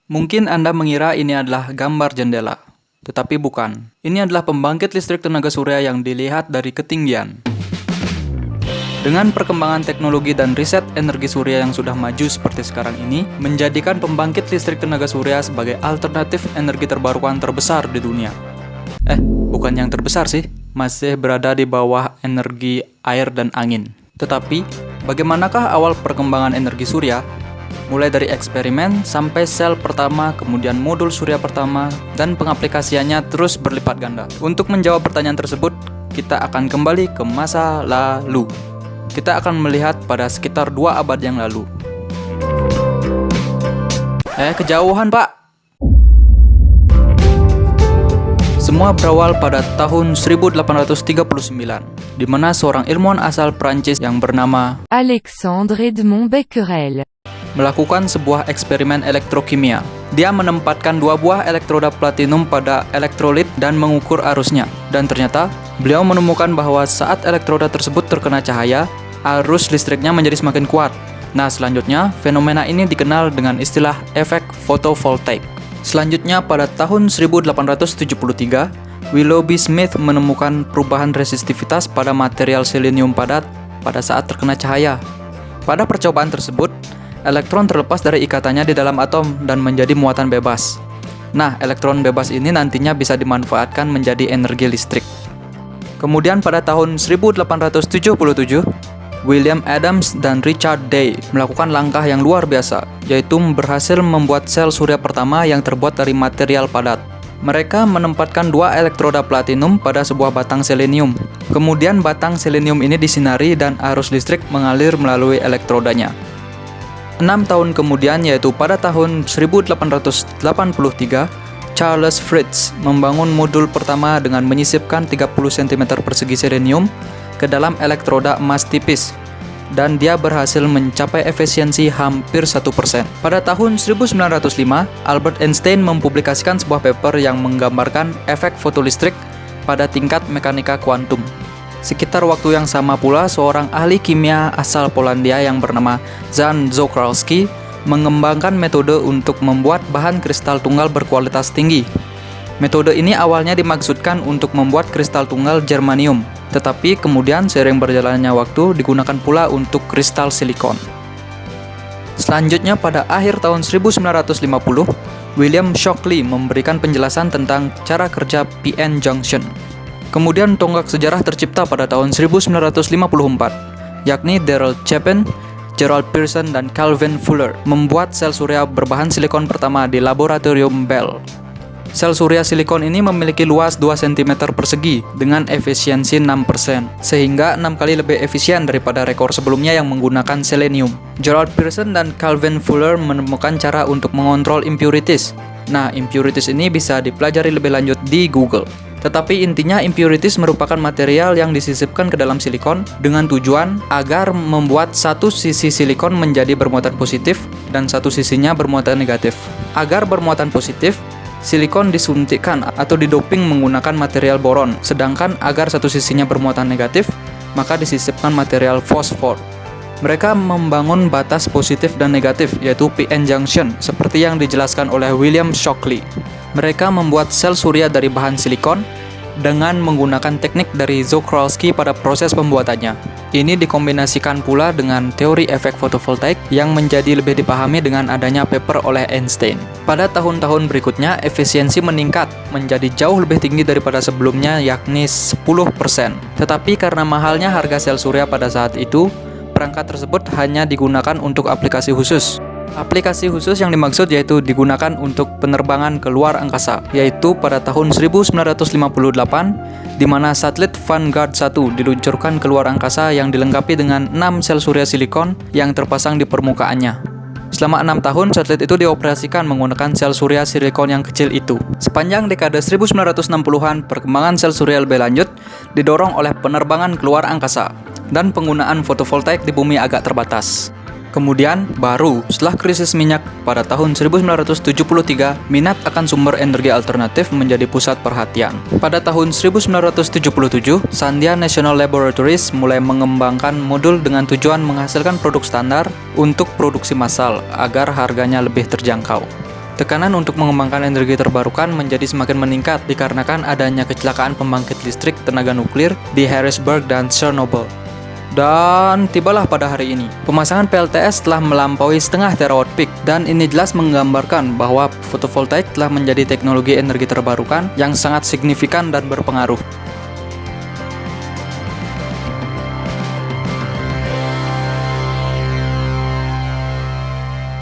Mungkin Anda mengira ini adalah gambar jendela, tetapi bukan. Ini adalah pembangkit listrik tenaga surya yang dilihat dari ketinggian. Dengan perkembangan teknologi dan riset energi surya yang sudah maju seperti sekarang ini, menjadikan pembangkit listrik tenaga surya sebagai alternatif energi terbarukan terbesar di dunia. Bukan yang terbesar sih, masih berada di bawah energi air dan angin. Tetapi, bagaimanakah awal perkembangan energi surya? Mulai dari eksperimen sampai sel pertama, kemudian modul surya pertama, dan pengaplikasiannya terus berlipat ganda. Untuk menjawab pertanyaan tersebut, kita akan kembali ke masa lalu. Kita akan melihat pada sekitar 2 abad yang lalu. Kejauhan, Pak! Semua berawal pada tahun 1839, di mana seorang ilmuwan asal Prancis yang bernama Alexandre Edmond Becquerel melakukan sebuah eksperimen elektrokimia. Dia menempatkan 2 buah elektroda platinum pada elektrolit dan mengukur arusnya. Dan ternyata, beliau menemukan bahwa saat elektroda tersebut terkena cahaya, arus listriknya menjadi semakin kuat. Nah, selanjutnya, fenomena ini dikenal dengan istilah efek fotovoltaik. Selanjutnya, pada tahun 1873, Willoughby Smith menemukan perubahan resistivitas pada material selenium padat pada saat terkena cahaya. Pada percobaan tersebut, elektron terlepas dari ikatannya di dalam atom dan menjadi muatan bebas. Nah, elektron bebas ini nantinya bisa dimanfaatkan menjadi energi listrik. Kemudian pada tahun 1877, William Adams dan Richard Day melakukan langkah yang luar biasa, yaitu berhasil membuat sel surya pertama yang terbuat dari material padat. Mereka menempatkan 2 elektroda platinum pada sebuah batang selenium. Kemudian batang selenium ini disinari dan arus listrik mengalir melalui elektrodanya. 6 tahun kemudian, yaitu pada tahun 1883, Charles Fritts membangun modul pertama dengan menyisipkan 30 cm persegi selenium ke dalam elektroda emas tipis, dan dia berhasil mencapai efisiensi hampir 1%. Pada tahun 1905, Albert Einstein mempublikasikan sebuah paper yang menggambarkan efek fotolistrik pada tingkat mekanika kuantum. Sekitar waktu yang sama pula, seorang ahli kimia asal Polandia yang bernama Jan Czochralski mengembangkan metode untuk membuat bahan kristal tunggal berkualitas tinggi. Metode ini awalnya dimaksudkan untuk membuat kristal tunggal germanium, tetapi kemudian seiring berjalannya waktu digunakan pula untuk kristal silikon. Selanjutnya pada akhir tahun 1950, William Shockley memberikan penjelasan tentang cara kerja PN junction. Kemudian tonggak sejarah tercipta pada tahun 1954, yakni Darrell Chapin, Gerald Pearson, dan Calvin Fuller membuat sel surya berbahan silikon pertama di laboratorium Bell. Sel surya silikon ini memiliki luas 2 cm persegi dengan efisiensi 6%, sehingga 6 kali lebih efisien daripada rekor sebelumnya yang menggunakan selenium. Gerald Pearson dan Calvin Fuller menemukan cara untuk mengontrol impurities. Nah, impurities ini bisa dipelajari lebih lanjut di Google. Tetapi intinya impurities merupakan material yang disisipkan ke dalam silikon dengan tujuan agar membuat satu sisi silikon menjadi bermuatan positif dan satu sisinya bermuatan negatif. Agar bermuatan positif, silikon disuntikkan atau didoping menggunakan material boron, sedangkan agar satu sisinya bermuatan negatif, maka disisipkan material fosfor. Mereka membangun batas positif dan negatif, yaitu PN junction, seperti yang dijelaskan oleh William Shockley. Mereka membuat sel surya dari bahan silikon dengan menggunakan teknik dari Czochralski pada proses pembuatannya. Ini dikombinasikan pula dengan teori efek fotovoltaik yang menjadi lebih dipahami dengan adanya paper oleh Einstein. Pada tahun-tahun berikutnya, efisiensi meningkat menjadi jauh lebih tinggi daripada sebelumnya, yakni 10%. Tetapi karena mahalnya harga sel surya pada saat itu, perangkat tersebut hanya digunakan untuk aplikasi khusus. Aplikasi khusus yang dimaksud yaitu digunakan untuk penerbangan ke luar angkasa, yaitu pada tahun 1958, di mana satelit Vanguard 1 diluncurkan ke luar angkasa yang dilengkapi dengan 6 sel surya silikon yang terpasang di permukaannya. Selama 6 tahun, satelit itu dioperasikan menggunakan sel surya silikon yang kecil itu. Sepanjang dekade 1960-an, perkembangan sel surya lebih lanjut didorong oleh penerbangan keluar angkasa dan penggunaan fotovoltaik di bumi agak terbatas. Kemudian, baru setelah krisis minyak pada tahun 1973, minat akan sumber energi alternatif menjadi pusat perhatian. Pada tahun 1977, Sandia National Laboratories mulai mengembangkan modul dengan tujuan menghasilkan produk standar untuk produksi massal agar harganya lebih terjangkau. Tekanan untuk mengembangkan energi terbarukan menjadi semakin meningkat dikarenakan adanya kecelakaan pembangkit listrik tenaga nuklir di Harrisburg dan Chernobyl. Dan tibalah pada hari ini, pemasangan PLTS telah melampaui setengah terawatt peak, dan ini jelas menggambarkan bahwa fotovoltaik telah menjadi teknologi energi terbarukan yang sangat signifikan dan berpengaruh.